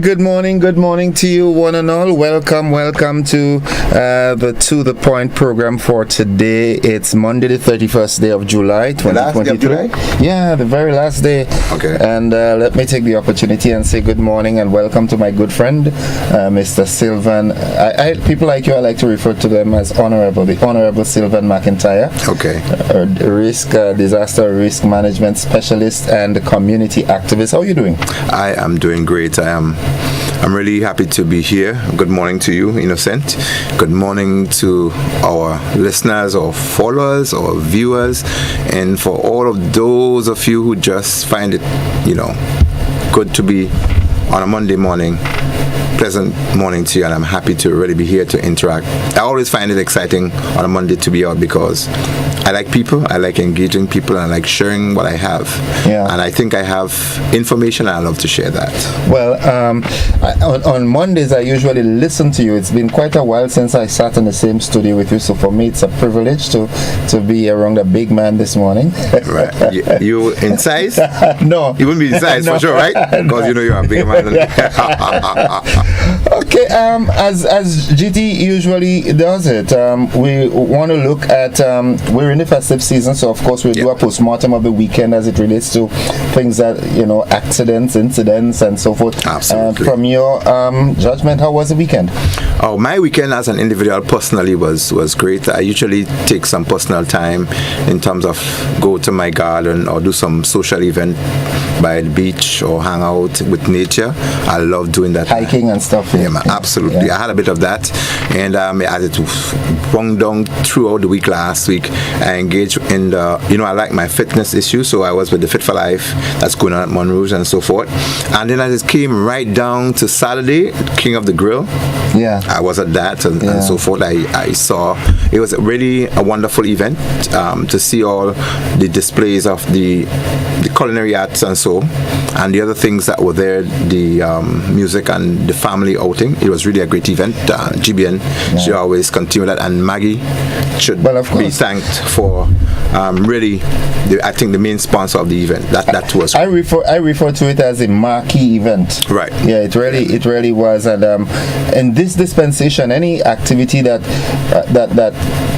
Good morning to you, one and all. Welcome to the Point program for today. It's Monday, the 31st day of July, 2022. Yeah, the very last day. Okay. And let me take the opportunity and say good morning and welcome to my good friend, Mr. Sylvan. People like you, I like to refer to them as the Honorable Sylvan McIntyre. Okay. Disaster risk management specialist and community activist. How are you doing? I am doing great. I'm really happy to be here. Good morning to you, Innocent. Good morning to our listeners or followers or viewers, and for all of those of you who just find it, good to be on a Monday morning. Pleasant morning to you, and I'm happy to really be here to interact. I always find it exciting on a Monday to be out because I like people, I like engaging people, and I like sharing what I have. Yeah. And I think I have information, and I love to share that. Well, on Mondays I usually listen to you. It's been quite a while since I sat in the same studio with you, so for me it's a privilege to be around a big man this morning. Right. You in size? No. You wouldn't be in size for sure, right? Because you're a big man. Okay, as GT usually does it, we want to look at, we're in the festive season, so of course we'll do a postmortem of the weekend as it relates to things that, accidents, incidents, and so forth. Absolutely. From your judgment, how was the weekend? Oh, my weekend as an individual personally was great. I usually take some personal time in terms of go to my garden or do some social event by the beach or hang out with nature. I love doing that. Hiking and stuff. Yeah, man, absolutely. Yeah. I had a bit of that, and as it wound down throughout the week last week, I engaged in the, I like my fitness issue, so I was with the Fit for Life that's going on at Monroe and so forth. And then as it came right down to Saturday, King of the Grill, I was at that and so forth. I saw it was really a wonderful event to see all the displays of the culinary arts and so, and the other things that were there, the music and the family outing. It was really a great event. GBN should always continue that, and Maggie should be thanked for really, I think, the main sponsor of the event. That was. I refer to it as a marquee event. Right. Yeah, it really was. And in this dispensation, any activity that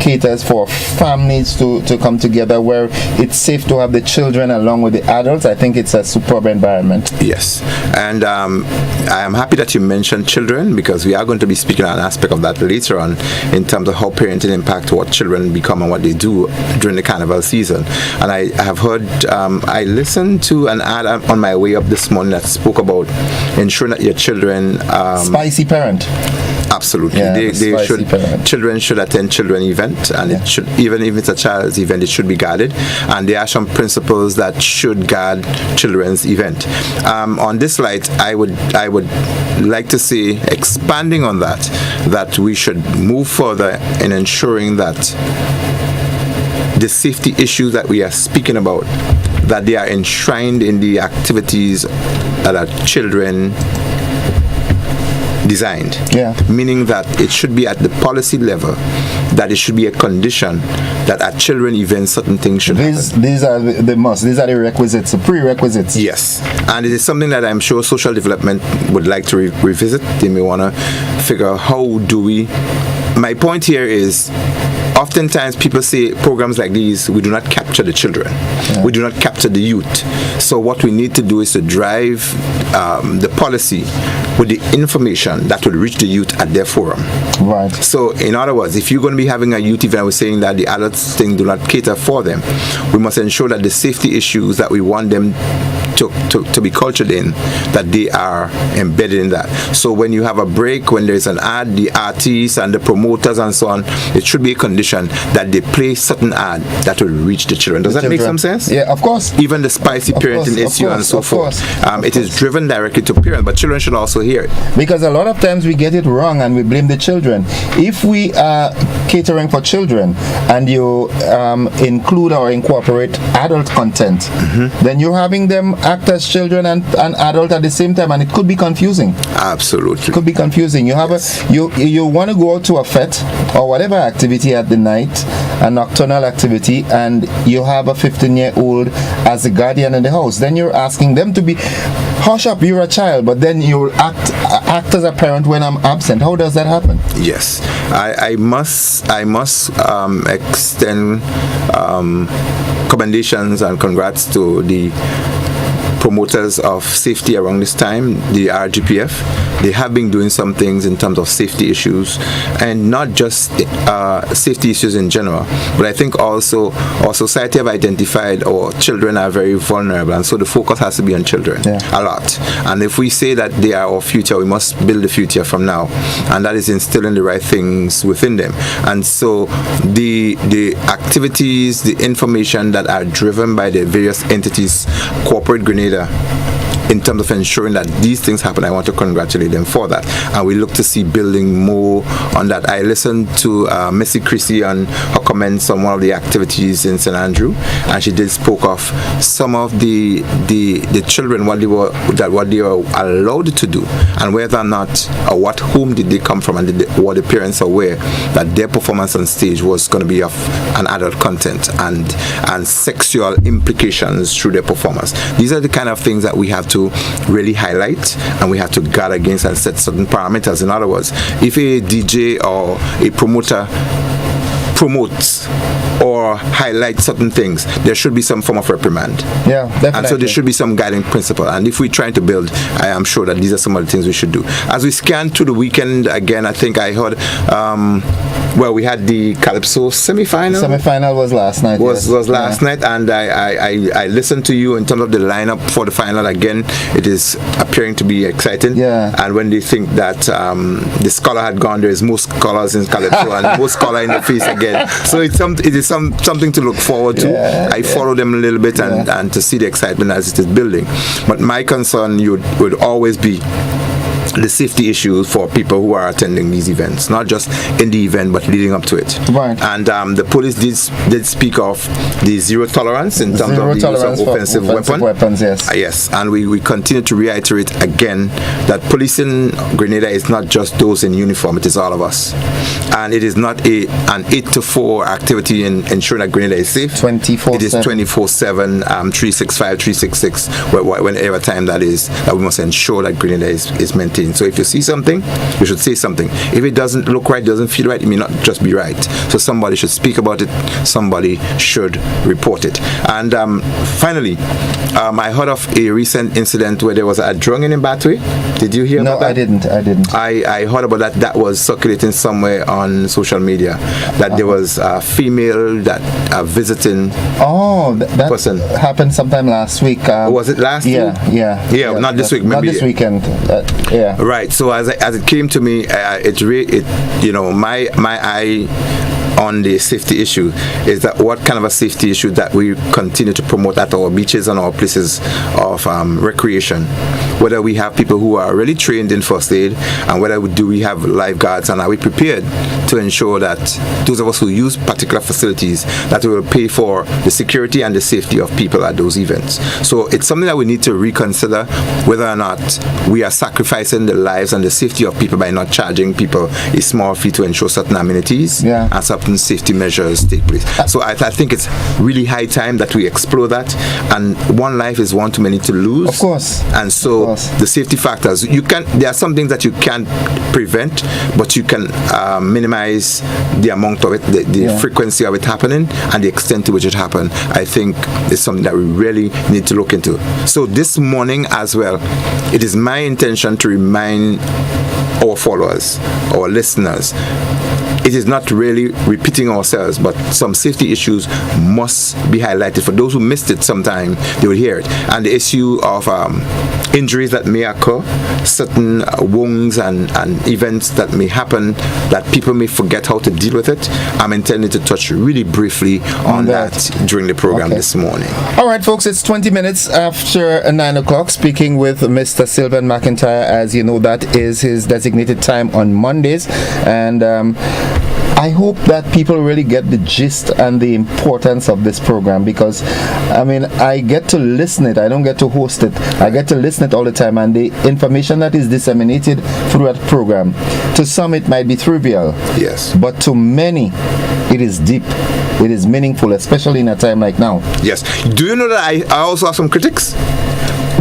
caters for families to come together, where it's safe to have the children along with the adults, I think it's a superb environment. Yes, and I am happy that you mentioned children, because we are going to be speaking on an aspect of that later on in terms of how parenting impacts what children become and what they do during the carnival season. And I have heard, I listened to an ad on my way up this morning that spoke about ensuring that your children spicy parent. Absolutely. Children should attend children event, and it should, even if it's a child's event, it should be guarded, and there are some principles that should guard children's event. On this slide, I would like to see, expanding on that we should move further in ensuring that the safety issues that we are speaking about, that they are enshrined in the activities that our children designed, meaning that it should be at the policy level, that it should be a condition that at children events certain things should happen. These are the requisites, the prerequisites. Yes, and it is something that I'm sure social development would like to revisit. They may want to figure out how do we. My point here is, oftentimes people say programs like these, we do not capture the children. We do not capture the youth. So what we need to do is to drive the policy with the information that will reach the youth at their forum. Right. So in other words, if you're going to be having a youth event, we're saying that the adults thing do not cater for them. We must ensure that the safety issues that we want them to be cultured in, that they are embedded in that. So when you have a break, when there's an ad, the artists and the promoters and so on, it should be a condition that they play certain ad that will reach the children. Does that make some sense? Yeah, of course. Even the spicy parenting issue and so forth. It is driven directly to parents, but children should also hear it. Because a lot of times we get it wrong and we blame the children. If we are catering for children and you include or incorporate adult content, then you're having them act as children and adult at the same time, and it could be confusing. Absolutely. It could be confusing. You have you want to go out to a fete or whatever activity at the night, a nocturnal activity, and you have a 15-year-old as a guardian in the house, then you're asking them to be, hush up, you're a child, but then you'll act as a parent when I'm absent. How does that happen? Yes, I must extend commendations and congrats to the promoters of safety around this time, the RGPF. They have been doing some things in terms of safety issues, and not just safety issues in general, but I think also our society have identified our children are very vulnerable, and so the focus has to be on children a lot. And if we say that they are our future, we must build the future from now, and that is instilling the right things within them. And so the activities, the information that are driven by the various entities, corporate Grenada, in terms of ensuring that these things happen, I want to congratulate them for that. And we look to see building more on that. I listened to Missy Chrissy on her comments on one of the activities in St. Andrew, and she did spoke of some of the children, what they were allowed to do, and whether or not or what home did they come from, and were the parents aware that their performance on stage was going to be of an adult content and sexual implications through their performance. These are the kind of things that we have to really highlight, and we have to guard against and set certain parameters. In other words, if a DJ or a promoter promotes or highlights certain things, there should be some form of reprimand. Yeah, definitely. And so there should be some guiding principle. And if we're trying to build, I am sure that these are some of the things we should do. As we scan through the weekend, again, I think I heard, we had the Calypso semi-final. Semi-final was last night. Was last night, and I listened to you in terms of the lineup for the final. Again, it is appearing to be exciting. Yeah. And when they think that the scholar had gone, there is more scholars in Calypso and more scholar in the face again. So it is something to look forward to. I follow them a little bit and to see the excitement as it is building. But my concern would always be the safety issues for people who are attending these events, not just in the event but leading up to it. Right. And the police did speak of the zero tolerance in terms of the use of offensive weapons. Yes. Yes, and we continue to reiterate again that policing Grenada is not just those in uniform; it is all of us, and it is not an 8 to 4 activity in ensuring that Grenada is safe. 24/7. It is 24/7, 365, 366, whenever time that is. That we must ensure that Grenada is maintained. So if you see something, you should say something. If it doesn't look right, doesn't feel right, it may not just be right. So somebody should speak about it. Somebody should report it. And finally, I heard of a recent incident where there was a drowning in Battery. Did you hear about that? No, I didn't. I heard about that. That was circulating somewhere on social media. That there was a female that visiting. That person happened sometime last week. Was it last week? Yeah. Not this week. Maybe not this weekend. Right. So as it came to me, my eye on the safety issue is that what kind of a safety issue that we continue to promote at our beaches and our places of recreation, whether we have people who are really trained in first aid, and whether we have lifeguards, and are we prepared to ensure that those of us who use particular facilities, that we will pay for the security and the safety of people at those events. So it's something that we need to reconsider, whether or not we are sacrificing the lives and the safety of people by not charging people a small fee to ensure certain amenities and certain safety measures take place. So I think it's really high time that we explore that, and one life is one too many to lose. Of course. And so the safety factors, there are some things that you can't prevent, but you can minimize the amount of it, the frequency of it happening, and the extent to which it happened. I think is something that we really need to look into. So this morning as well, it is my intention to remind our followers, our listeners, it is not really repeating ourselves, but some safety issues must be highlighted. For those who missed it sometime, they will hear it. And the issue of injuries that may occur, certain wounds and events that may happen that people may forget how to deal with it. I'm intending to touch really briefly on that during the program this morning. All right, folks, it's 20 minutes after 9 o'clock, speaking with Mr. Sylvan McIntyre. As you know, that is his designated time on Mondays. And I hope that people really get the gist and the importance of this program, because I mean, I get to listen it. I don't get to host it. I get to listen it all the time, and the information that is disseminated through that program, to some it might be trivial. Yes. But to many, it is deep. It is meaningful, especially in a time like now. Yes. Do you know that I also have some critics?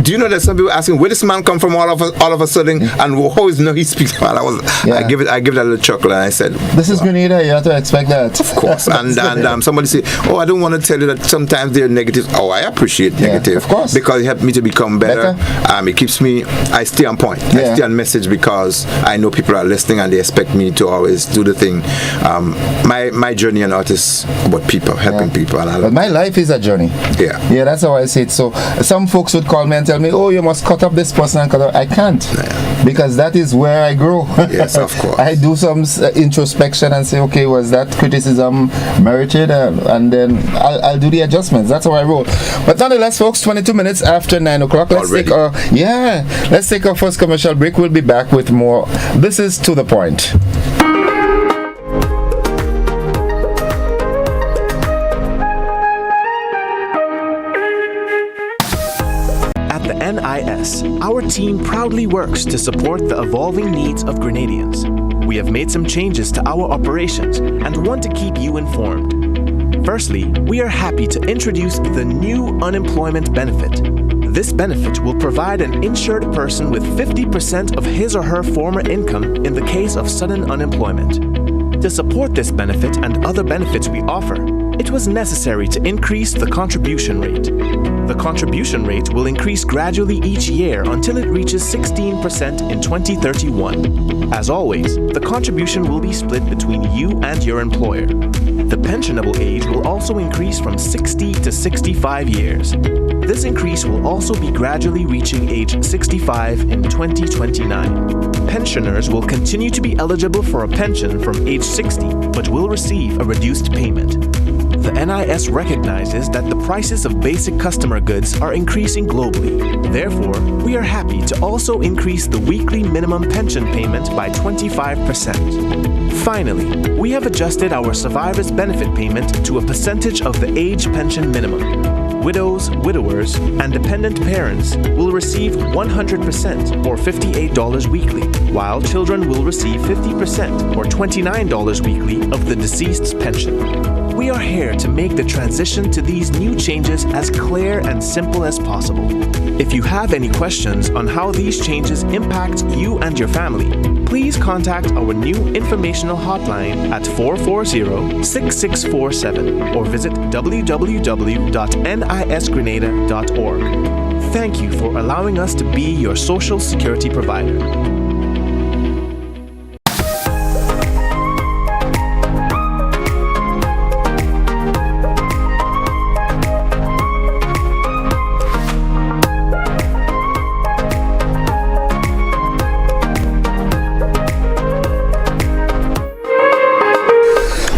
Do you know that some people asking where this man come from all of a sudden, and how is he speaks? Well, I give that a little chuckle, and I said, "This is Grenada. You have to expect that." Of course. and somebody say, "Oh, I don't want to tell you that sometimes they're negative." Oh, I appreciate negative, of course, because it helped me to become better. It keeps me. I stay on point. I stay on message, because I know people are listening and they expect me to always do the thing. My journey on art is about people, helping people, and but my life is a journey. Yeah, that's how I see it. So some folks would call me and tell me, "Oh, you must cut up this person and cut up." I can't, because that is where I grow. Yes, of course. I do some introspection and say, okay, was that criticism merited? And then I'll do the adjustments. That's how I roll. But nonetheless, folks, 22 minutes after 9 o'clock. Let's take our first commercial break. We'll be back with more. This is To The Point. NIS, our team proudly works to support the evolving needs of Grenadians. We have made some changes to our operations and want to keep you informed. Firstly, we are happy to introduce the new unemployment benefit. This benefit will provide an insured person with 50% of his or her former income in the case of sudden unemployment. To support this benefit and other benefits we offer, it was necessary to increase the contribution rate. The contribution rate will increase gradually each year until it reaches 16% in 2031. As always, the contribution will be split between you and your employer. The pensionable age will also increase from 60 to 65 years. This increase will also be gradually reaching age 65 in 2029. Pensioners will continue to be eligible for a pension from age 60, but will receive a reduced payment. The NIS recognizes that the prices of basic customer goods are increasing globally. Therefore, we are happy to also increase the weekly minimum pension payment by 25%. Finally, we have adjusted our survivors' benefit payment to a percentage of the age pension minimum. Widows, widowers, and dependent parents will receive 100% or $58 weekly, while children will receive 50% or $29 weekly of the deceased's pension. We are here to make the transition to these new changes as clear and simple as possible. If you have any questions on how these changes impact you and your family, please contact our new informational hotline at 440-6647 or visit www.nisgrenada.org. Thank you for allowing us to be your social security provider.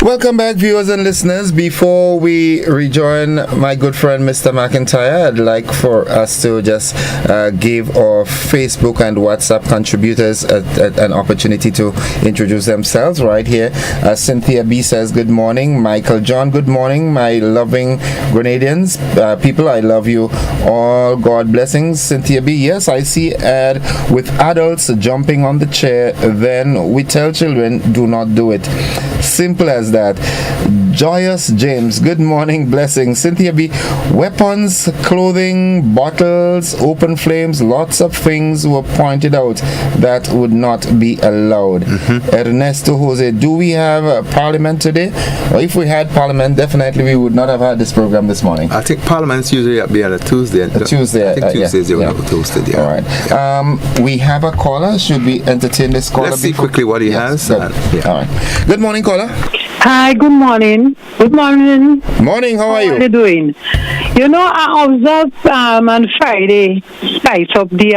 Welcome back, viewers and listeners. Before we rejoin my good friend Mr. McIntyre, I'd like for us to just give our Facebook and WhatsApp contributors an opportunity to introduce themselves right here. Cynthia B says, good morning. Michael John, good morning. My loving Grenadians, people, I love you all. God blessings. Cynthia B, yes, I see ad with adults jumping on the chair. Then we tell children, do not do it. Simple as that. Joyous James, good morning, blessings. Cynthia B, weapons, clothing, bottles, open flames, lots of things were pointed out that would not be allowed. Ernesto Jose, do we have a parliament today? Or if we had parliament, definitely we would not have had this program this morning. I think parliament's usually be on a Tuesday. I think Tuesdays they will have a Tuesday. All right. We have a caller. Should we entertain this caller? Let's see quickly what he has. All right. Good morning, caller. Hi, good morning. Good morning. Morning, how are you? How are you doing? You know, I observed on Friday, spice up the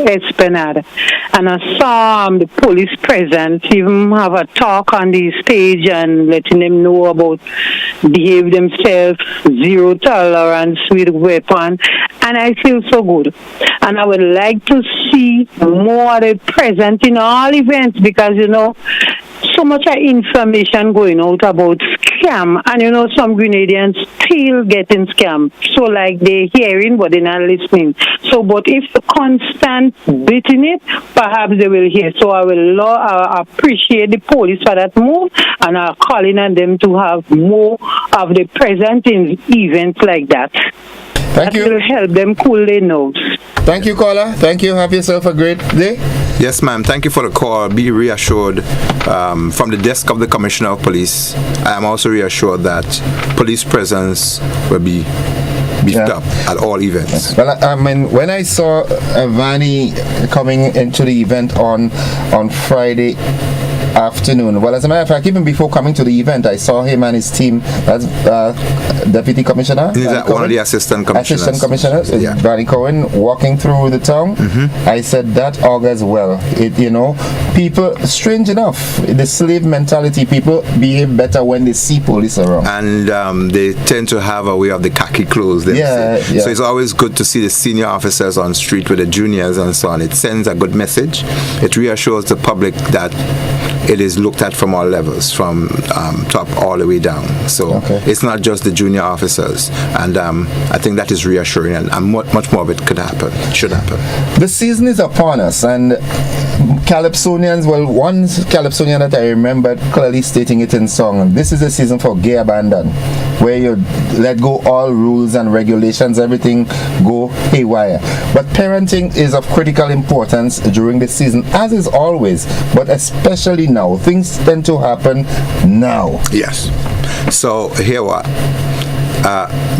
Esplanade, and I saw the police present even have a talk on the stage and letting them know about behave themselves, zero tolerance with weapon, and I feel so good. And I would like to see more of it present in all events because, you know, so much information going out about scam, and some Grenadians still getting scammed. So like they're hearing but they're not listening. So but if the constant beating it, perhaps they will hear. So I will appreciate the police for that move, and I'm calling on them to have more of the present in events like that. Thank you. That will help them cool their nerves. Thank you, caller. Thank you. Have yourself a great day. Yes, ma'am. Thank you for the call. Be reassured from the desk of the Commissioner of Police. I am also reassured that police presence will be beefed up at all events. Well, I mean, when I saw Vani coming into the event on Friday afternoon, well, as a matter of fact, even before coming to the event, I saw him and his team. That's Deputy Commissioner. He's one of the assistant commissioners. Assistant commissioners, Barry Cohen, walking through the town. I said that augurs well. People, strange enough, the slave mentality, people behave better when they see police around. And they tend to have a way of the khaki clothes. Yeah. So it's always good to see the senior officers on street with the juniors and so on. It sends a good message. It reassures the public that it is looked at from all levels, from top all the way down. So it's not just the junior officers, and I think that is reassuring, and much more of it should happen. The season is upon us, and Calypsonians, well, one Calypsonian that I remember clearly stating it in song, this is a season for gay abandon, where you let go all rules and regulations, everything go haywire. But parenting is of critical importance during the season, as is always, but especially now. Things tend to happen now. Yes. So here what?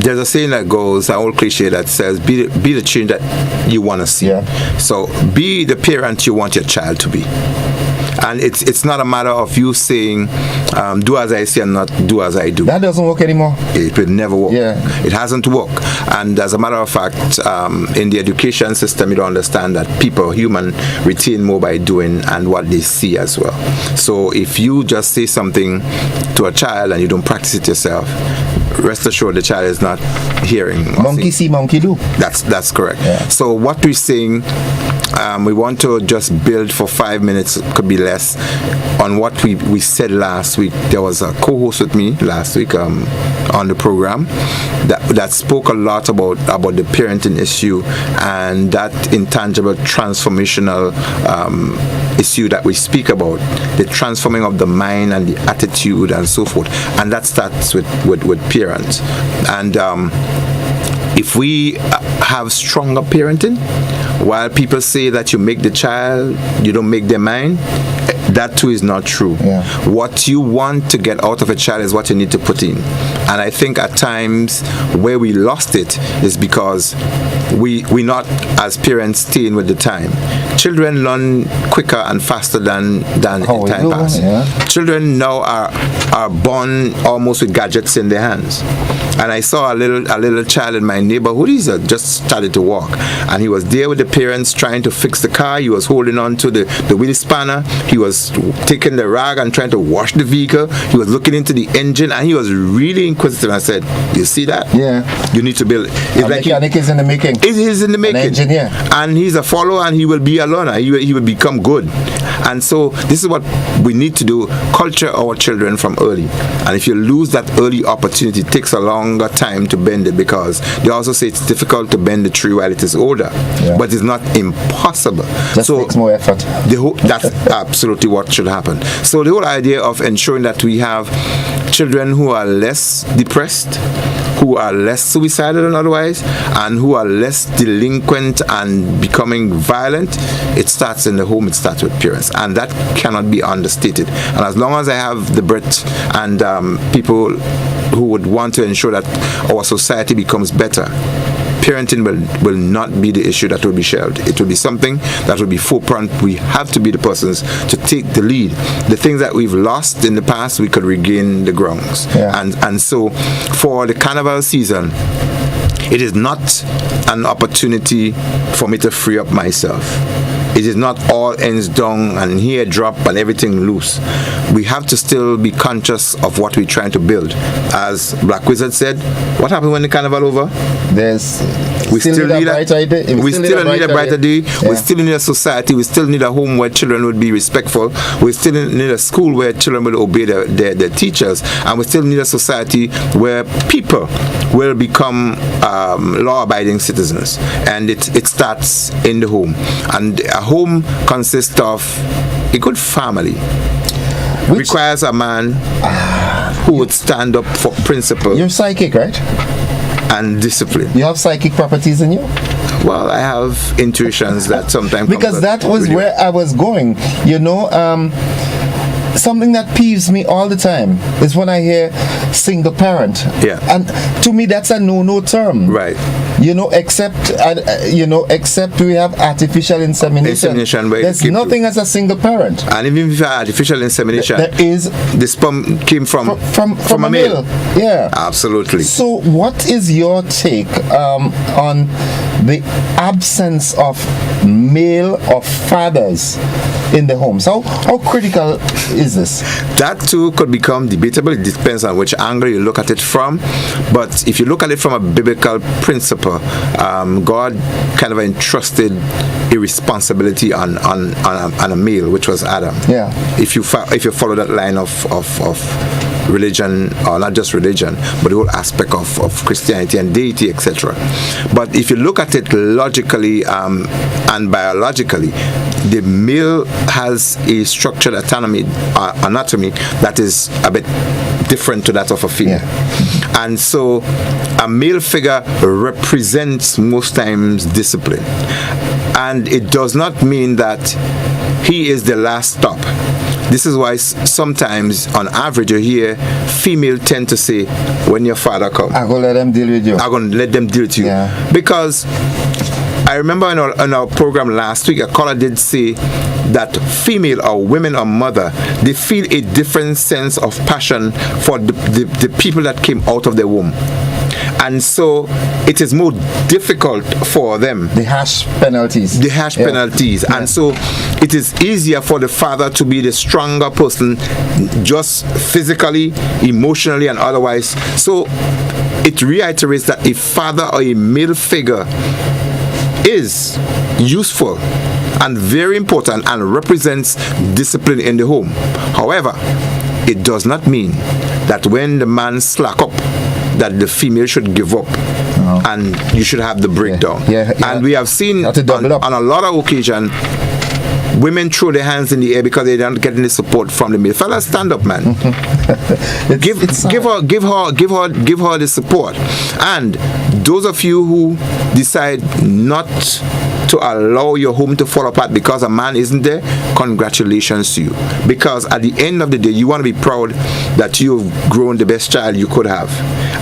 There's a saying that goes, an old cliche that says, be the change that you want to see. Yeah. So be the parent you want your child to be. And it's not a matter of you saying, do as I say and not do as I do. That doesn't work anymore. It will never work. Yeah. It hasn't worked. And as a matter of fact, in the education system, you don't understand that human, retain more by doing and what they see as well. So if you just say something to a child and you don't practice it yourself, rest assured the child is not hearing. Monkey see, monkey do. That's correct. Yeah. So what we're saying, we want to just build for 5 minutes, could be less, on what we said last week. There was a co-host with me last week on the program that spoke a lot about the parenting issue and that intangible transformational issue that we speak about, the transforming of the mind and the attitude and so forth, and that starts with parents. And if we have stronger parenting, while people say that you make the child, you don't make their mind, that too is not true. Yeah. What you want to get out of a child is what you need to put in. And I think at times where we lost it is because we not as parents staying with the time. Children learn quicker and faster than in time past. Yeah. Children now are born almost with gadgets in their hands. And I saw a little child in my neighborhood. He just started to walk, and he was there with the parents trying to fix the car. He was holding on to the wheel spanner. He was taking the rag and trying to wash the vehicle. He was looking into the engine, and he was really inquisitive. I said, "You see that? Yeah. You need to build." It's like mechanic is in the making. It is in the making. An engineer. And he's a follower, and he will be a learner. He will become good. And so this is what we need to do: culture our children from early. And if you lose that early opportunity, it takes a longer time to bend it, because they also say it's difficult to bend the tree while it is older. Yeah. But it's not impossible. Just takes more effort. That's absolutely what should happen. So the whole idea of ensuring that we have children who are less depressed, who are less suicidal than otherwise, and who are less delinquent and becoming violent, it starts in the home, it starts with parents, and that cannot be understated. And as long as I have the breadth and people who would want to ensure that our society becomes better, parenting will not be the issue that will be shelved. It will be something that will be forefront. We have to be the persons to take the lead. The things that we've lost in the past, we could regain the grounds. Yeah. And so for the carnival season, it is not an opportunity for me to free up myself. it is not all ends down and here drop and everything loose. We have to still be conscious of what we're trying to build. As Black Wizard said, what happened when the carnival over? We still need a brighter day. We still need a brighter day. We still need a society. We still need a home where children would be respectful. We still need a school where children will obey their teachers. And we still need a society where people will become law-abiding citizens. And it starts in the home. And a home consists of a good family. Requires a man who would stand up for principle. You're psychic, right? And discipline. You have psychic properties in you? Well, I have intuitions that sometimes because that was really where I was going. You know, something that peeves me all the time is when I hear single parent. Yeah. And to me, that's a no-no term. Right. You know, except we have artificial insemination. There's nothing as a single parent. And even if you have artificial insemination, there is the sperm came from a male. Yeah. Absolutely. So, what is your take on the absence of male or fathers in the homes? How critical is this? That too could become debatable. It depends on which angle you look at it from. But if you look at it from a biblical principle, God kind of entrusted a responsibility on a male, which was Adam. Yeah. If you follow that line of religion, or not just religion, but the whole aspect of Christianity and deity, etc. But if you look at it logically and biologically, the male has a structured anatomy that is a bit different to that of a female. Yeah. And so a male figure represents most times discipline. And it does not mean that he is the last stop. This is why sometimes, on average, you hear female tend to say, when your father comes, I'm going to let them deal with you. I'm going to let them deal with you. Yeah. Because I remember in our program last week, a caller did say that female or women or mother, they feel a different sense of passion for the people that came out of their womb. And so it is more difficult for them. The harsh penalties. Yeah. And so it is easier for the father to be the stronger person, just physically, emotionally, and otherwise. So it reiterates that a father or a male figure is useful and very important and represents discipline in the home. However, it does not mean that when the man slack up, that the female should give up and you should have the breakdown. Yeah. And we have seen on a lot of occasions, women throw their hands in the air because they don't get any support from the male. Fellas, stand up, man. Give her the support. And those of you who decide not to allow your home to fall apart because a man isn't there, congratulations to you. Because at the end of the day, you want to be proud that you've grown the best child you could have.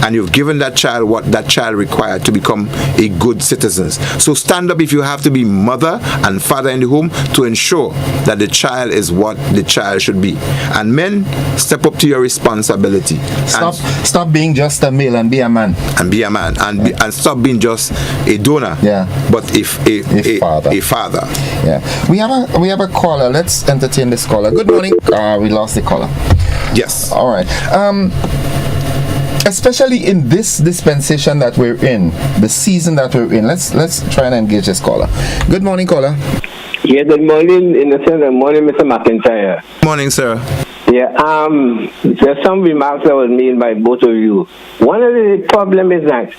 And you've given that child what that child required to become a good citizen. So stand up if you have to be mother and father in the home to ensure that the child is what the child should be. And men, step up to your responsibility. Stop being just a male and be a man. And stop being just a donor. Yeah. But a father. Yeah. We have a caller. Let's entertain this caller. Good morning. We lost the caller. Yes. All right. Especially in this dispensation that we're in, the season that we're in, let's try and engage this caller. Good morning, caller. Yeah, good morning, Good morning, Mr. McIntyre. Morning, sir. Yeah, there's some remarks that was made by both of you. One of the problem is that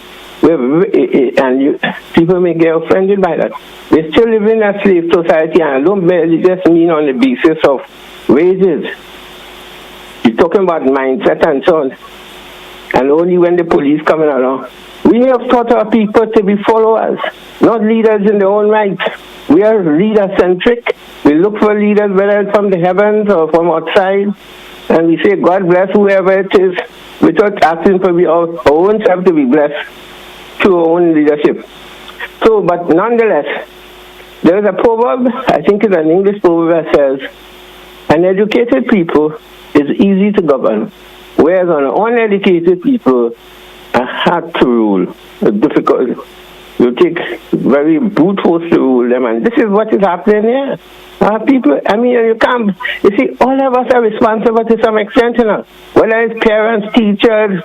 people may get offended by that. We still live in a slave society, and I don't just mean on the basis of wages. You're talking about mindset and so on. And only when the police coming along. We have taught our people to be followers, not leaders in their own right. We are leader-centric. We look for leaders, whether it's from the heavens or from outside, and we say, God bless whoever it is, without asking for our own self to be blessed through our own leadership. So, but nonetheless, there is a proverb, I think it's an English proverb that says, an educated people is easy to govern, whereas on uneducated people are hard to rule. The you take very brute force to rule them, and this is what is happening here. People, I mean, you can't, you see, all of us are responsible to some extent, you know, whether it's parents, teachers,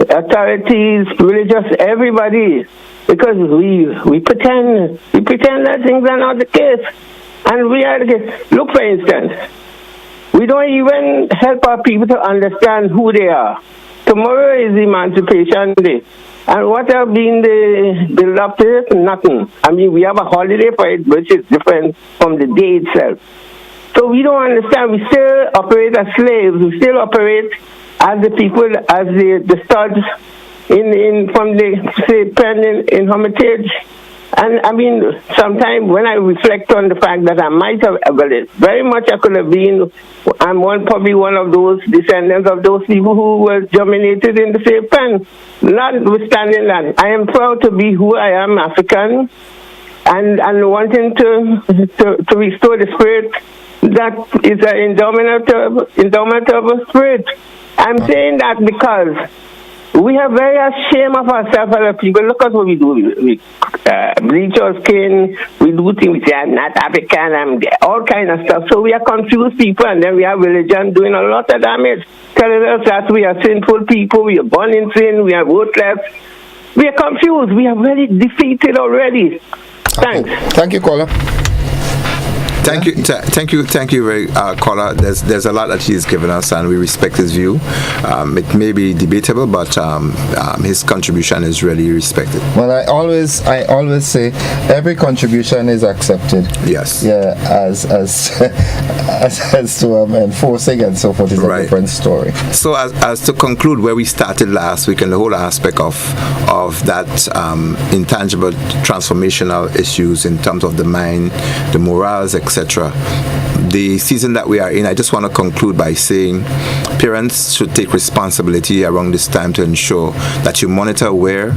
authorities, religious, everybody, because we pretend that things are not the case, and we are the case. Look, for instance, we don't even help our people to understand who they are. Tomorrow is Emancipation Day. And what have been the build-up to it? Nothing. I mean, we have a holiday for it, which is different from the day itself. So we don't understand. We still operate as slaves. We still operate as the people, as the studs from the, say, pen in Hermitage. And I mean, sometimes when I reflect on the fact that I might have, well, very much I could have been, I'm probably one of those descendants of those people who were germinated in the same pen. Notwithstanding that, I am proud to be who I am, African, and wanting to restore the spirit that is an endowment of a spirit. I'm saying that because we are very ashamed of ourselves as people. Look at what we do. We bleach our skin. We do things. We say, I'm not African. I'm all kind of stuff. So we are confused people, and then we have religion doing a lot of damage, telling us that we are sinful people. We are born in sin. We are worthless. We are confused. We are very defeated already. Thanks. Okay. Thank you, caller. Thank you, very caller. There's a lot that he's given us, and we respect his view. It may be debatable, but his contribution is really respected. Well, I always say every contribution is accepted. Yes. Yeah, as to enforcing and so forth is a different story. So as to conclude where we started last week and the whole aspect of that intangible transformational issues in terms of the mind, the morals, etc. The season that we are in, I just want to conclude by saying parents should take responsibility around this time to ensure that you monitor where,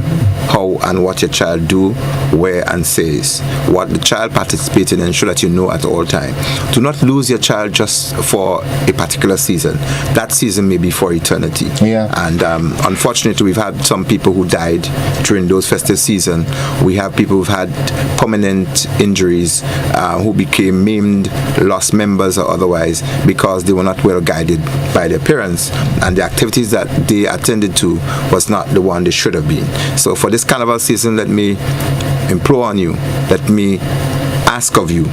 how, and what your child do, where, and says. What the child participates in, ensure that you know at all time. Do not lose your child just for a particular season. That season may be for eternity. Yeah. And unfortunately, we've had some people who died during those festive season. We have people who've had permanent injuries, who became maimed, lost members or otherwise because they were not well guided by their parents, and the activities that they attended to was not the one they should have been. So for this carnival season, let me implore on you, let me ask of you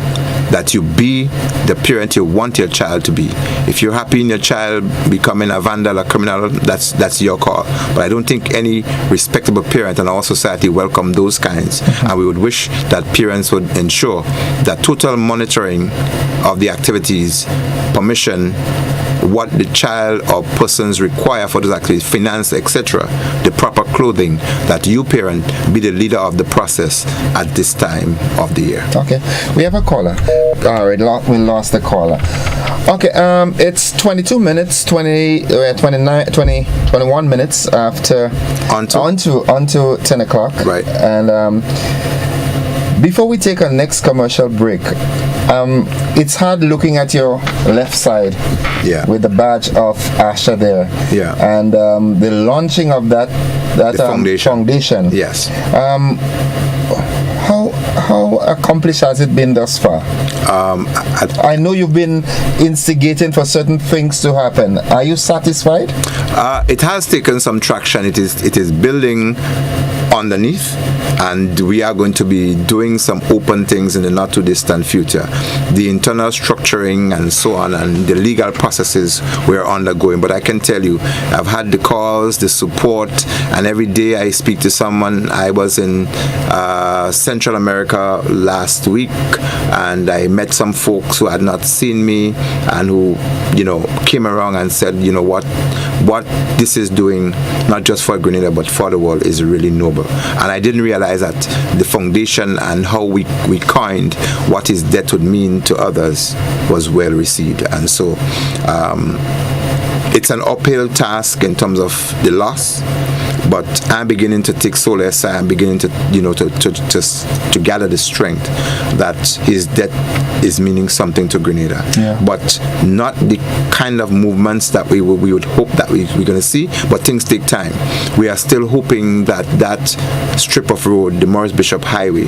that you be the parent you want your child to be. If you're happy in your child becoming a vandal or criminal, that's your call. But I don't think any respectable parent in our society welcome those kinds. And we would wish that parents would ensure that total monitoring of the activities, permission, what the child or persons require for those activities, finance, etc., the proper clothing, that you parent be the leader of the process at this time of the year. Okay, we have a caller. All right, we lost the caller. Okay, it's 22 minutes, 21 minutes after on to 10 o'clock. Right. And before we take our next commercial break, it's hard looking at your left side, with the badge of ASHA there, and the launching of that foundation. Yes. How accomplished has it been thus far? I know you've been instigating for certain things to happen. Are you satisfied? It has taken some traction. It is building underneath, and we are going to be doing some open things in the not too distant future. The internal structuring and so on, and the legal processes we're undergoing. But I can tell you, I've had the calls, the support, and every day I speak to someone. I was in Central America last week, and I met some folks who had not seen me and who, came around and said, what this is doing, not just for Grenada but for the world, is really noble. And I didn't realize that the foundation and how we coined what his death would mean to others was well received. And so it's an uphill task in terms of the loss, but I'm beginning to take solace. I'm beginning to, to gather the strength that his death is meaning something to Grenada. Yeah. But not the kind of movements that we would hope that we're going to see, but things take time. We are still hoping that that strip of road, the Morris Bishop Highway,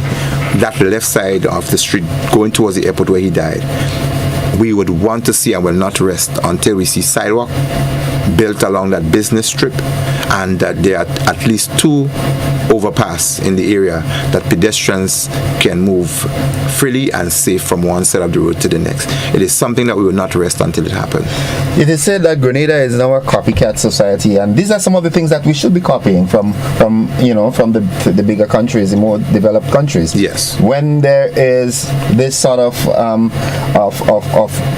that left side of the street going towards the airport where he died, we would want to see and will not rest until we see sidewalk built along that business strip, and that there are at least 2 overpass in the area that pedestrians can move freely and safe from one side of the road to the next. It is something that we will not rest until it happens. It is said that Grenada is now a copycat society, and these are some of the things that we should be copying from the bigger countries, the more developed countries. Yes. When there is this sort of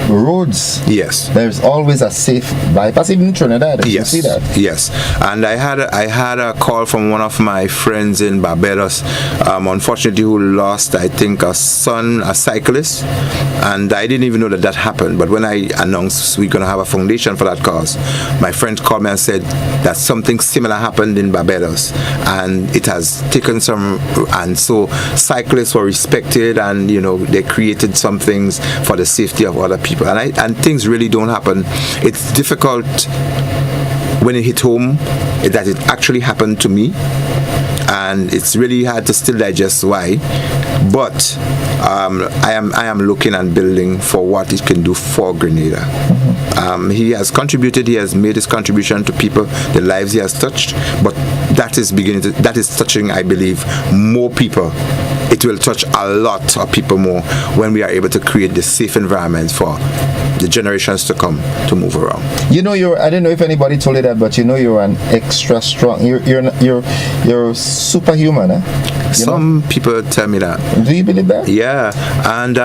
roads, yes, there's always a safe bypass. Even in Trinidad, yes, you see that. Yes. And I had a call from one of my friends in Barbados, unfortunately, who lost, I think, a son, a cyclist, and I didn't even know that happened. But when I announced we're going to have a foundation for that cause, my friend called me and said that something similar happened in Barbados, and it has taken some, and so cyclists were respected, and they created some things for the safety of other people, and things really don't happen. It's difficult when it hit home that it actually happened to me, and it's really hard to still digest why. But I am looking and building for what it can do for Grenada. He has contributed. He has made his contribution to people, the lives he has touched. But that is touching, I believe, more people. It will touch a lot of people more when we are able to create this safe environment for the generations to come to move around. I don't know if anybody told you that, but you're an extra strong. You're superhuman. Some people tell me that. Do you believe that? Yeah, and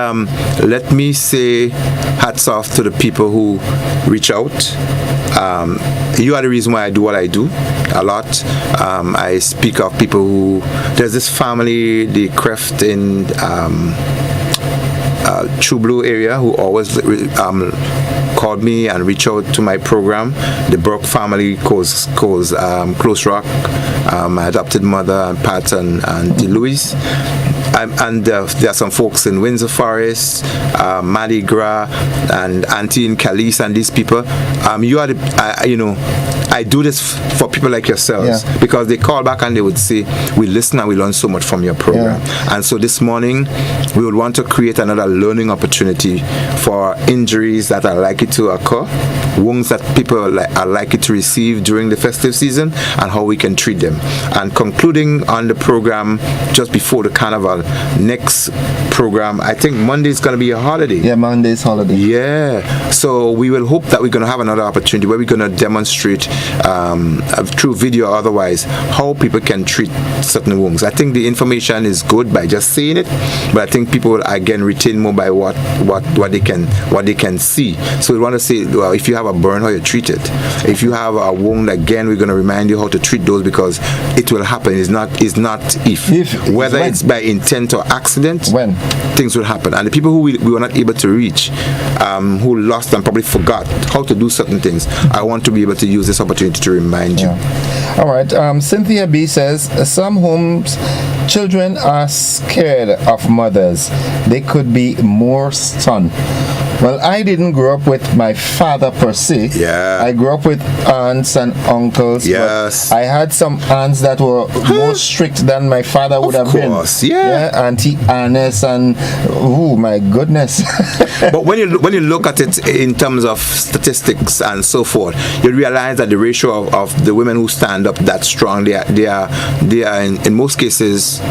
let me say hats off to the people who reach out. You are the reason why I do what I do a lot. I speak of people who, there's this family, the Creft in True Blue area, who always called me and reached out to my program. The Burke family, Close Rock, my adopted mother, Pat and Louise. And there are some folks in Windsor Forest, Mardi Gras, and Auntie in Calise, and these people. I do this for people like yourselves, because they call back and they would say, we listen and we learn so much from your program. And so this morning, we would want to create another learning opportunity for injuries that are likely to occur, wounds that people are likely to receive during the festive season, and how we can treat them. And concluding on the program just before the carnival, next program, I think Monday is going to be a holiday. Yeah, Monday's holiday. Yeah. So we will hope that we're going to have another opportunity where we're going to demonstrate through video or otherwise how people can treat certain wounds. I think the information is good by just saying it, but I think people will again retain more by what they can see. So we want to say, well, if you have a burn, how you treat it. If you have a wound, again, we're going to remind you how to treat those, because it will happen. It's not if whether it's by intent or accident, when things will happen. And the people who we were not able to reach, who lost and probably forgot how to do certain things, I want to be able to use this opportunity to remind you. All right. Cynthia B says, some homes children are scared of mothers. They could be more stunned. Well, I didn't grow up with my father per se. Yeah. I grew up with aunts and uncles. Yes. I had some aunts that were more strict than my father would have been. Of course, yeah. Auntie Ernest and, oh my goodness. But when you look at it in terms of statistics and so forth, you realize that the ratio of the women who stand up that strong, they are in most cases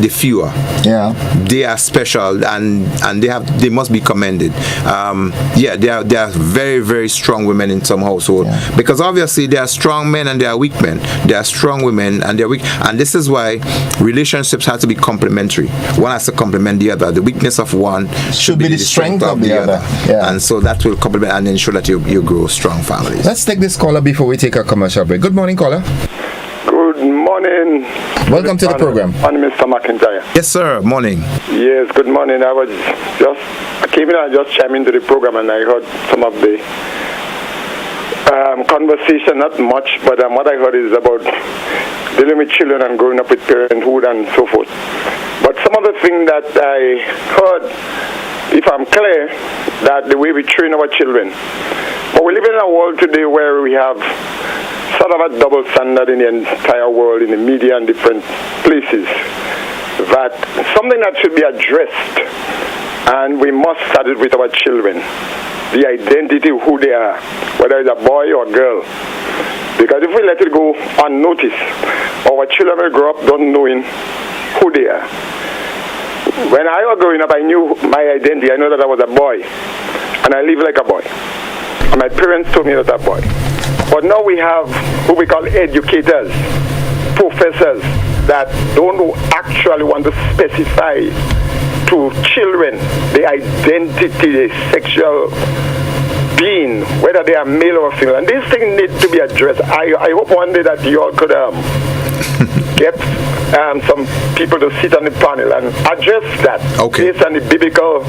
the fewer. Yeah. They are special, and they must be commended. They are very, very strong women in some households, because obviously there are strong men and there are weak men. There are strong women and they're weak, and this is why relationships have to be complementary. One has to complement the other. The weakness of one should be the strength of the other. Yeah. And so that will complement and ensure that you grow strong families. Let's take this caller before we take a commercial break. Good morning, caller. Good morning. Welcome to the program. My name is Intyre. Yes, sir. Morning. Yes, good morning. I came in and just chimed into the program, and I heard some of the conversation, not much, but what I heard is about dealing with children and growing up with parenthood and so forth. But some of the things that I heard, if I'm clear, that the way we train our children. But we live in a world today where we have sort of a double standard in the entire world, in the media and different places, that something that should be addressed, and we must start it with our children. The identity of who they are, whether it's a boy or a girl. Because if we let it go unnoticed, our children will grow up not knowing who they are. When I was growing up, I knew my identity. I know that I was a boy, and I live like a boy. And my parents told me that I'm a boy. But now we have who we call educators, professors, that don't actually want to specify to children the identity, the sexual being, whether they are male or female. And these things need to be addressed. I hope one day that you all could get some people to sit on the panel and address that based on the biblical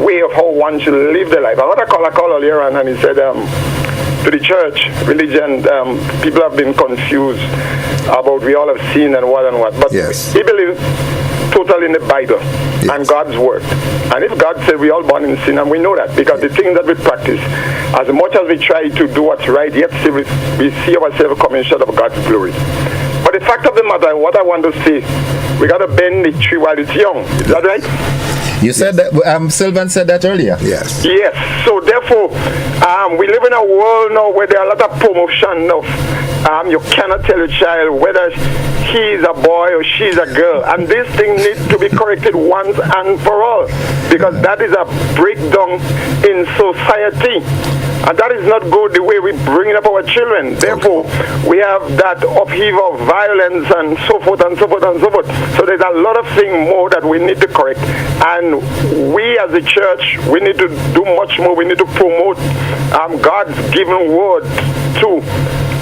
way of how one should live their life. I had a call earlier on, and he said to the church, religion, people have been confused about we all have seen and what. But he believes totally in the Bible and God's word. And if God said we all born in sin, and we know that because the things that we practice, as much as we try to do what's right, yet still we see ourselves coming short of God's glory. But the fact of the matter, what I want to say, we got to bend the tree while it's young. Is that right? You said that, Sylvan said that earlier. Yes. So therefore, we live in a world now where there are a lot of promotion of you cannot tell a child whether he's a boy or she's a girl. And this thing needs to be corrected once and for all, because that is a breakdown in society. And that is not good the way we bring up our children. Therefore, we have that upheaval of violence and so forth and so forth and so forth. So there's a lot of things more that we need to correct. And we as a church, we need to do much more. We need to promote God's given word to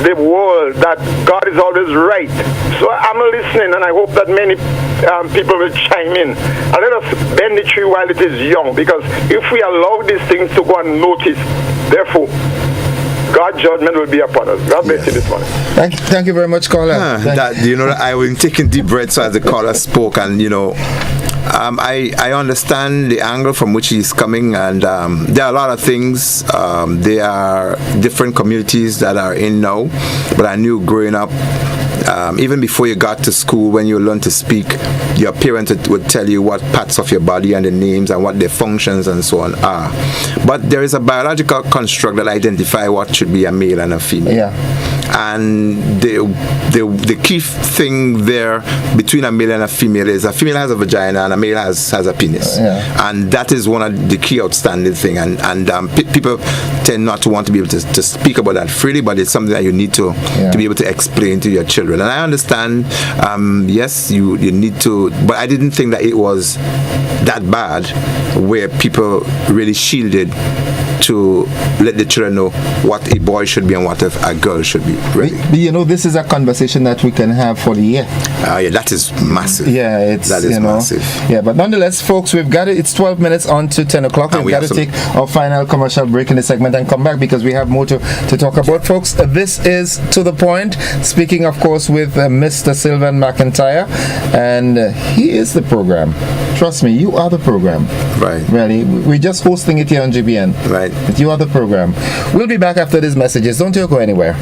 the world, that God is always right. So I'm listening, and I hope that many people will chime in. And let us bend the tree while it is young, because if we allow these things to go unnoticed, therefore, God's judgment will be upon us. God bless you this morning. Thank you very much, caller. I was taking deep breaths as the caller spoke, and I understand the angle from which he's coming, and there are a lot of things. There are different communities that are in now, but I knew growing up, even before you got to school, when you learn to speak, your parents would tell you what parts of your body and the names and what their functions and so on are. But there is a biological construct that identifies what should be a male and a female. And the key thing there between a male and a female is a female has a vagina and a male has a penis. And that is one of the key outstanding things. And people tend not to want to be able to speak about that freely, but it's something that you need to be able to explain to your children. And I understand, yes, you need to, but I didn't think that it was that bad where people really shielded to let the children know what a boy should be and what a girl should be. Really. This is a conversation that we can have for the year. That is massive. That is massive. But nonetheless, folks, we've got it. It's 12 minutes on to 10 o'clock. We've got to take our final commercial break in the segment and come back because we have more to talk about. Folks, this is To The Point, speaking, of course, with Mr. Sylvan McIntyre, and he is the program. Trust me, you are the program. Right. Really. We're just hosting it here on GBN. Right. But you are the program. We'll be back after these messages. Don't you go anywhere.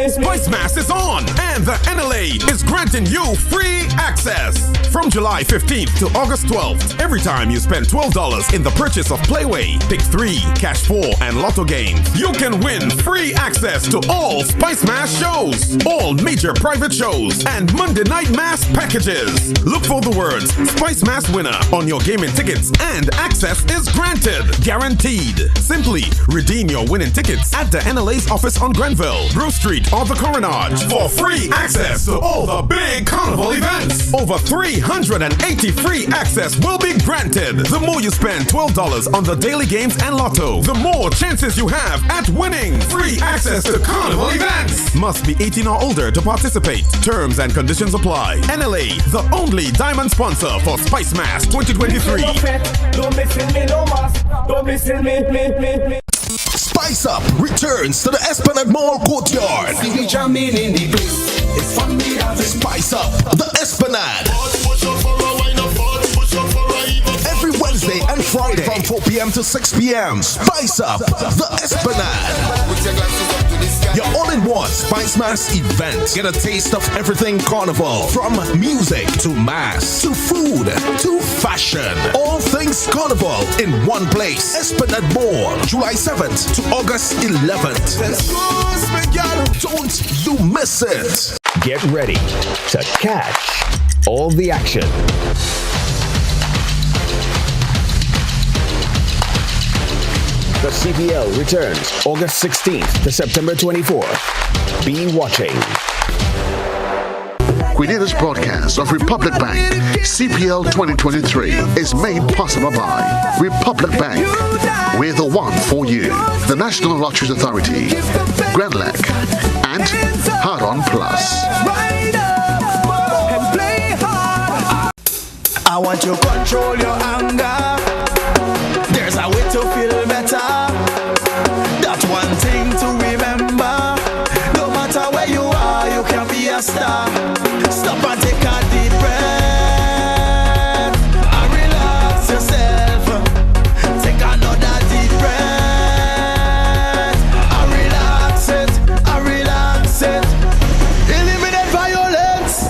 Spice Mass is on, and the NLA is granting you free access from July 15th to August 12th. Every time you spend $12 in the purchase of Playway, Pick 3, Cash 4, and Lotto games, you can win free access to all Spice Mass shows, all major private shows, and Monday Night Mass packages. Look for the words Spice Mass winner on your gaming tickets, and access is granted, guaranteed. Simply redeem your winning tickets at the NLA's office on Grenville, Grove Street, or the Coronage for free access to all the big carnival events. Over 380 free access will be granted. The more you spend $12 on the daily games and lotto, the more chances you have at winning. Free access to carnival events. Must be 18 or older to participate. Terms and conditions apply. NLA, the only diamond sponsor for Spice Mass 2023. Don't miss me no more. Don't miss me. Spice Up returns to the Esplanade Mall courtyard. Spice Up the Esplanade. Every Wednesday and Friday from 4 p.m. to 6 p.m. Spice Up the Esplanade. Your all-in-one Spice Mass event. Get a taste of everything carnival. From music to mass to food to fashion. All things carnival in one place. Esplanade Mall, July 7th to August 11th. Don't you miss it. Get ready to catch all the action. The CPL returns August 16th to September 24th. Be watching. Grenada's broadcast of Republic Bank CPL 2023 is made possible by Republic Bank. We're the one for you. The National Lotteries Authority, Grand Lake, and Hard On Plus. I want you to control your anger. There's a way to feel better. That's one thing to remember. No matter where you are, you can be a star. Stop and take a deep breath and relax yourself. Take another deep breath and relax it. Eliminate violence.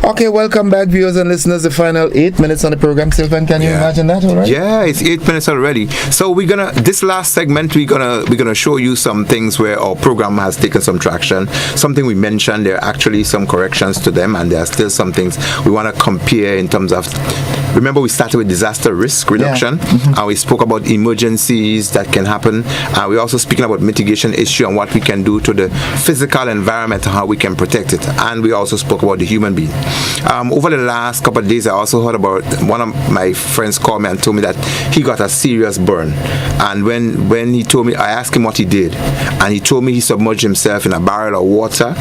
Okay, welcome back, viewers and listeners. The final 8 minutes on the program. Sylvan, can you imagine that? All right. Yeah, it's 8 minutes already. So we're gonna this last segment we're gonna show you some things where our program has taken some traction. Something we mentioned, there are actually some corrections to them, and there are still some things we want to compare in terms of. Remember, we started with disaster risk reduction, and we spoke about emergencies that can happen. We're also speaking about mitigation issue and what we can do to the physical environment and how we can protect it. And we also spoke about the human being. Over the last couple of days, I also heard about one of my friends called me and told me that he got a serious burn. And when he told me, I asked him what he did, and he told me he submerged himself in a barrel of water.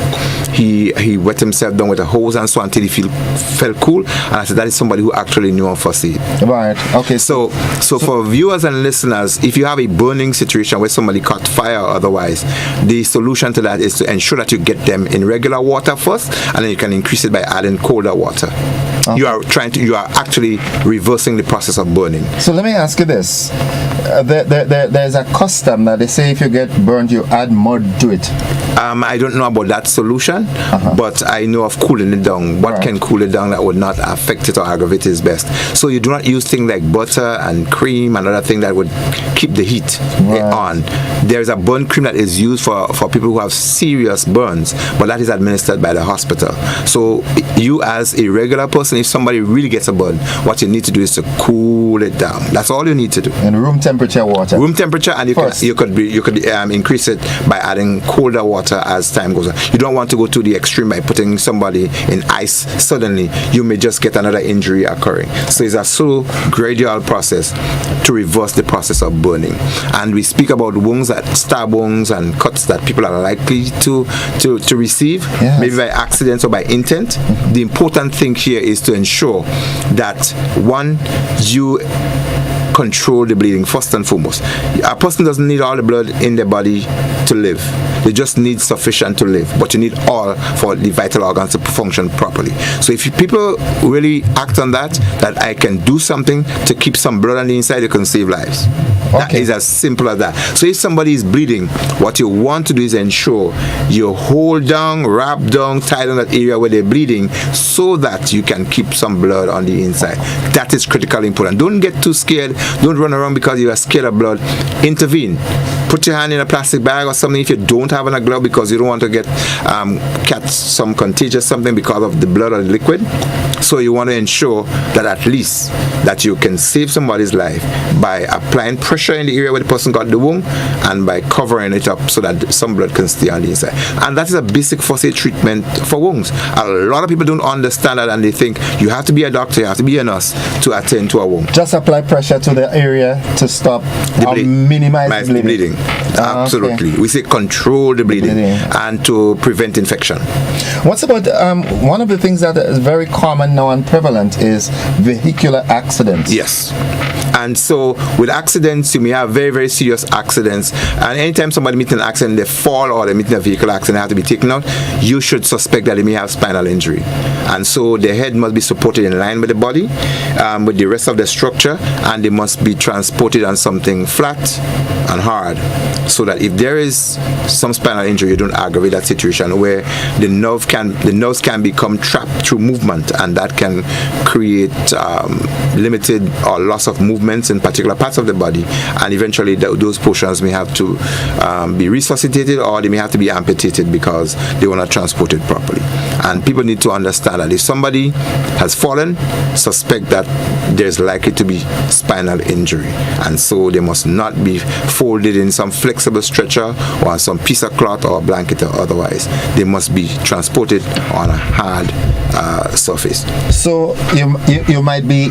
He wet himself down with a hose and so on until he felt cool. And I said, that is somebody who actually knew unforeseen. Right. Okay. So for viewers and listeners, if you have a burning situation where somebody caught fire or otherwise, the solution to that is to ensure that you get them in regular water first, and then you can increase it by adding colder water. Okay. You are actually reversing the process of burning. So let me ask you this: there's a custom that they say if you get burned, you add mud to it. I don't know about that solution, but I know of cooling it down. What can cool it down that would not affect it or aggravate it is best. So you do not use things like butter and cream and other things that would keep the heat on. There's a burn cream that is used for people who have serious burns, but that is administered by the hospital. So you as a regular person, if somebody really gets a burn, what you need to do is to cool it down. That's all you need to do. In room temperature water. Room temperature, and you could increase it by adding colder water as time goes on. You don't want to go to the extreme by putting somebody in ice. Suddenly, you may just get another injury occurring. So it's a slow, gradual process to reverse the process of burning. And we speak about wounds, stab wounds and cuts that people are likely to receive, maybe by accident or by intent. The important thing here is to ensure that one, you control the bleeding first and foremost. A person doesn't need all the blood in their body to live. They just need sufficient to live, but you need all for the vital organs to function properly. So if people really act on that I can do something to keep some blood on the inside, you can save lives. That is as simple as that. So if somebody is bleeding, what you want to do is ensure you hold down, wrap down, tie down that area where they're bleeding so that you can keep some blood on the inside. That is critically important. Don't get too scared. Don't run around because you are scared of blood. Intervene. Put your hand in a plastic bag or something if you don't have a glove because you don't want to get catch some contagious something because of the blood or the liquid. So you want to ensure that at least that you can save somebody's life by applying pressure in the area where the person got the wound and by covering it up so that some blood can stay on the inside. And that is a basic first aid treatment for wounds. A lot of people don't understand that and they think you have to be a doctor, you have to be a nurse to attend to a wound. Just apply pressure to the area to stop or minimize the bleeding. Absolutely. Okay. We say control the bleeding and to prevent infection. What's about one of the things that is very common now and prevalent is vehicular accidents. Yes. And so with accidents, you may have very, very serious accidents. And anytime somebody meets an accident, they fall or they meet a vehicle accident, they have to be taken out, you should suspect that they may have spinal injury. And so the head must be supported in line with the body, with the rest of the structure, and they must be transported on something flat and hard, so that if there is some spinal injury, you don't aggravate that situation where the nerves can become trapped through movement, and that can create limited or loss of movements in particular parts of the body, and eventually those portions may have to be resuscitated or they may have to be amputated because they were not transported properly. And people need to understand that if somebody has fallen, suspect that there's likely to be spinal injury, and so they must not be folded in some flexible stretcher or some piece of cloth or blanket or otherwise. They must be transported on a hard surface. So you might be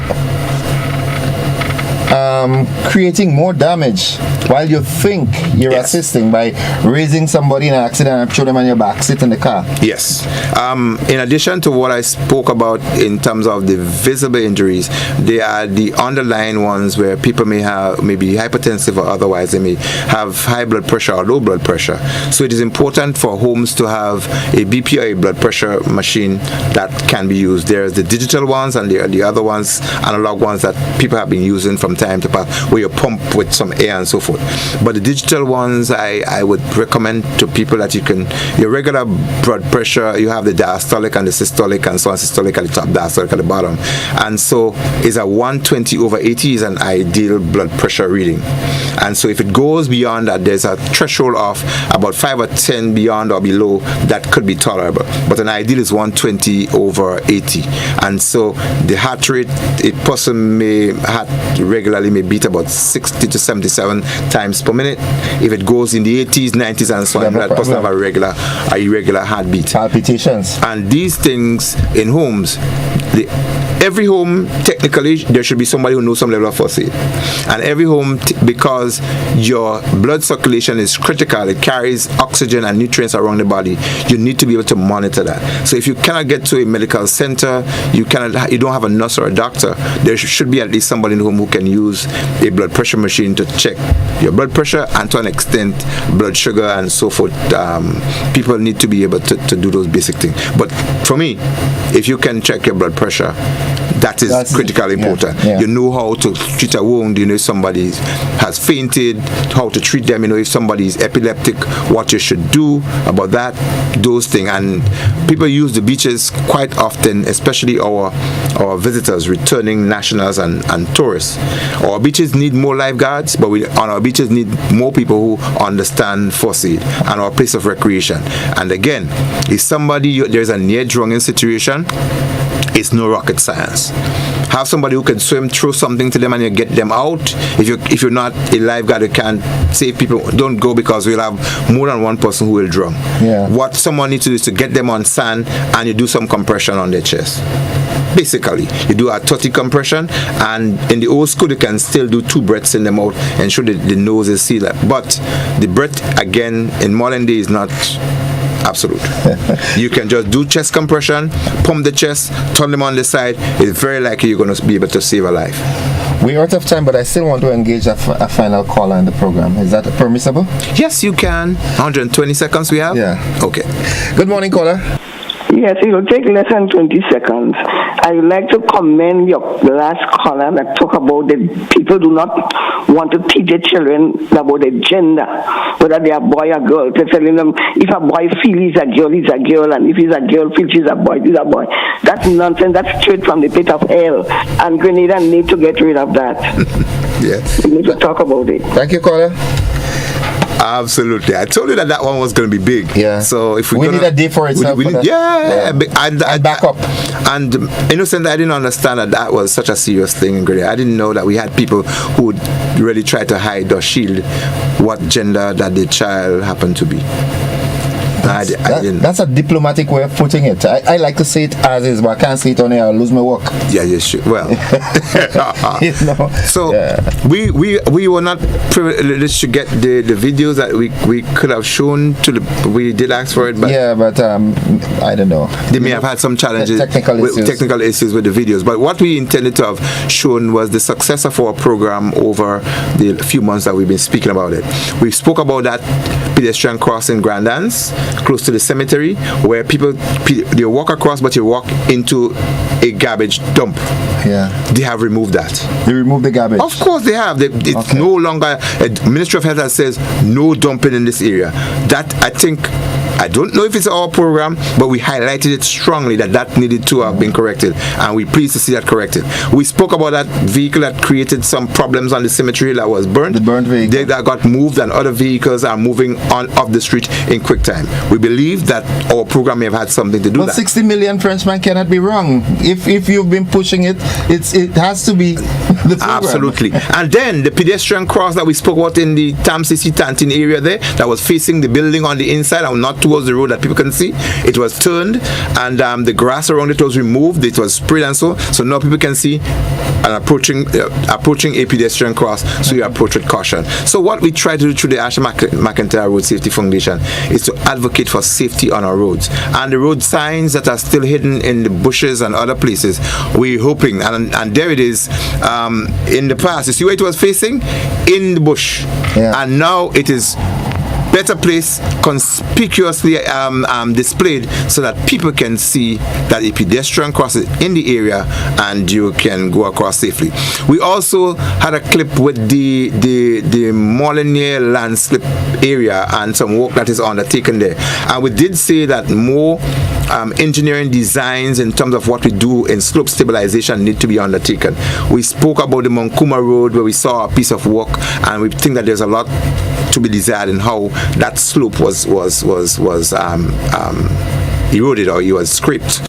creating more damage while you think you're assisting by raising somebody in an accident and throw them on your back, sit in the car. Yes. In addition to what I spoke about in terms of the visible injuries, there are the underlying ones where people may be hypertensive or otherwise they may have high blood pressure or low blood pressure. So it is important for homes to have a BP or a blood pressure machine that can be used. There's the digital ones and there are the other ones, analog ones that people have been using from time to past, where you pump with some air and so forth. But the digital ones, I would recommend to people that your regular blood pressure, you have the diastolic and the systolic and so on, systolic at the top, diastolic at the bottom. And so is a 120/80 is an ideal blood pressure reading. And so if it goes beyond that, there's a threshold of about 5 or 10 beyond or below that could be tolerable. But an ideal is 120/80. And so the heart rate, a person regularly may beat about 60 to 77 times per minute. If it goes in the 80s, 90s and so on, that person have a irregular heartbeat. Palpitations. And these things in homes, every home, technically, there should be somebody who knows some level of first aid. And every home, because your blood circulation is critical, it carries oxygen and nutrients around the body, you need to be able to monitor that. So if you cannot get to a medical center, you don't have a nurse or a doctor, there should be at least somebody in the home who can use a blood pressure machine to check your blood pressure and to an extent blood sugar and so forth. People need to be able to do those basic things. But for me, if you can check your blood pressure, that's critically important. Yeah. You know how to treat a wound, you know if somebody has fainted, how to treat them, you know if somebody is epileptic, what you should do about that, those things. And people use the beaches quite often, especially our visitors, returning nationals and tourists. Our beaches need more lifeguards, but on our beaches need more people who understand first aid and our place of recreation. And again, if there's a near-drowning situation, it's no rocket science. Have somebody who can swim through something to them and you get them out. If you're not a lifeguard, you can't save people. Don't go, because we'll have more than one person who will drown. Yeah. What someone needs to do is to get them on sand and you do some compression on their chest. Basically, you do a 30 compression, and in the old school you can still do 2 breaths in the mouth and ensure that the nose is sealed. But the breath, again, in modern day is not absolute. You can just do chest compression, pump the chest, turn them on the side. It's very likely you're going to be able to save a life. We're out of time, but I still want to engage a final caller in the program. Is that permissible? Yes, you can. 120 seconds we have? Yeah. Okay. Good morning, caller. Yes, it will take less than 20 seconds. I would like to commend your last caller that talk about the people do not want to teach their children about their gender, whether they are boy or girl. They're telling them if a boy feels he's a girl, and if he's a girl feels she's a boy, he's a boy. That's nonsense. That's straight from the pit of hell. And Grenada need to get rid of that. Yes. We need to talk about it. Thank you, caller. Absolutely. I told you that one was going to be big. Yeah. So if we need a day for itself. And back up. And innocent, I didn't understand that was such a serious thing in Grenada. I didn't know that we had people who would really try to hide or shield what gender that the child happened to be. That's a diplomatic way of putting it. I like to say it as is, but I can't say it on air. I'll lose my work. Yeah, you should. Well, you know. So we were not privileged to get the videos that we could have shown to the. We did ask for it, but I don't know. They may have had some challenges, technical issues with the videos. But what we intended to have shown was the success of our program over the few months that we've been speaking about it. We spoke about that pedestrian crossing Grand Anse, close to the cemetery, where people they walk across, but you walk into a garbage dump. Yeah, they have removed that. They removed the garbage. Of course they have. It's no longer a Ministry of Health that says no dumping in this area. That I don't know if it's our program, but we highlighted it strongly that needed to have been corrected, and we're pleased to see that corrected. We spoke about that vehicle that created some problems on the cemetery that was burnt. The burnt vehicle. That got moved, and other vehicles are moving on off the street in quick time. We believe that our program may have had something to do with that. 60 million Frenchmen cannot be wrong. If you've been pushing it, it has to be the program. Absolutely. And then the pedestrian cross that we spoke about in the Tamsisi Tantin area there, that was facing the building on the inside and not towards the road that people can see. It was turned, and the grass around it was removed. It was sprayed, and so now people can see and approaching a pedestrian cross. So you approach with caution. So what we try to do through the Ashley McIntyre Road Safety Foundation is to advocate for safety on our roads, and the road signs that are still hidden in the bushes and other places. We're hoping, and there it is. In the past, you see where it was facing? In the bush, and now it is better placed, conspicuously displayed, so that people can see that a pedestrian crosses in the area and you can go across safely. We also had a clip with the Molyneux landslip area and some work that is undertaken there, and we did say that more engineering designs in terms of what we do in slope stabilization need to be undertaken. We spoke about the Monkuma Road, where we saw a piece of work, and we think that there's a lot to be desired in how that slope was eroded, or it was scraped.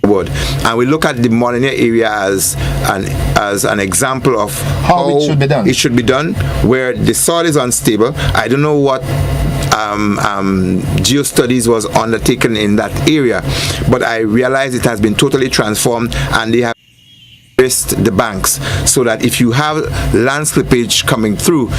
And we look at the Molyneux area as an example of how it should be done. It should be done where the soil is unstable. I don't know what geostudies was undertaken in that area, but I realize it has been totally transformed, and they have the banks, so that if you have land slippage coming through,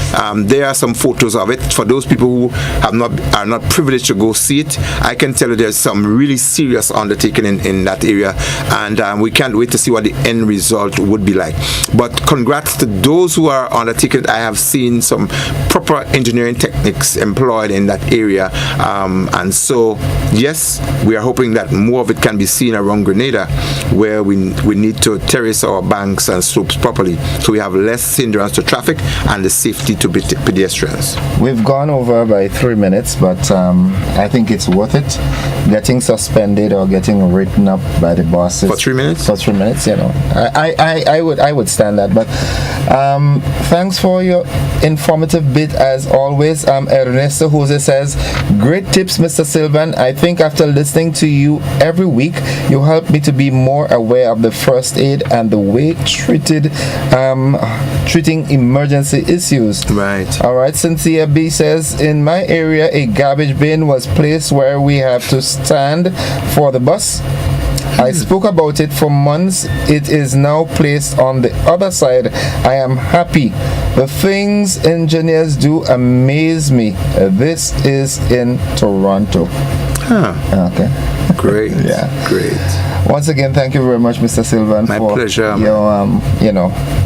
there are some photos of it. For those people who are not privileged to go see it, I can tell you there's some really serious undertaking in that area, and we can't wait to see what the end result would be like. But congrats to those who are undertaking. I have seen some proper engineering techniques employed in that area, and so yes, we are hoping that more of it can be seen around Grenada, where we need to terrace our banks and slopes properly, so we have less hindrance to traffic and the safety to pedestrians. We've gone over by 3 minutes, but I think it's worth it. Getting suspended or getting written up by the bosses for 3 minutes. For 3 minutes, you know, I would stand that. But thanks for your informative bit as always. Ernesto Jose says, great tips, Mr. Sylvan. I think after listening to you every week, you help me to be more aware of the first aid and the way treating emergency issues. Right. All right. Cynthia B says, in my area, a garbage bin was placed where we have to stand for the bus. I spoke about it for months. It is now placed on the other side. I am happy. The things engineers do amaze me. This is in Toronto. Huh. Okay. Great. Yeah. Great. Once again, thank you very much, Mr. Sylvan. My for pleasure. Your,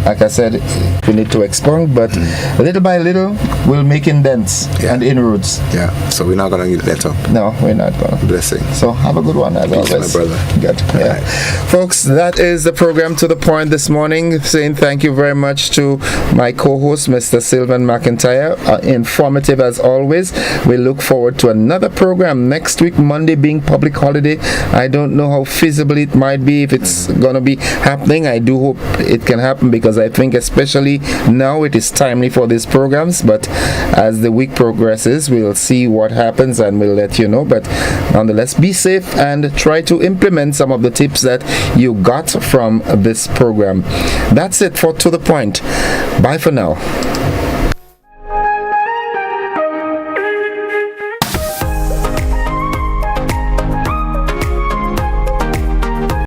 like I said, we need to expound, but little by little, we'll make indents and inroads. Yeah. So we're not gonna let up. No, we're not gonna. Blessing. So have a good one, as Peace, always. my brother. Good. Yeah. Right. Folks, that is the program To The Point this morning. Saying thank you very much to my co-host, Mr. Sylvan McIntyre. Informative as always. We look forward to another program next week, Monday being public holiday. I don't know how feasible it might be, if it's gonna be happening. I do hope it can happen, because I think especially now it is timely for these programs. But as the week progresses, we'll see what happens and we'll let you know. But nonetheless, be safe and try to implement some of the tips that you got from this program. That's it for To The Point. Bye for now.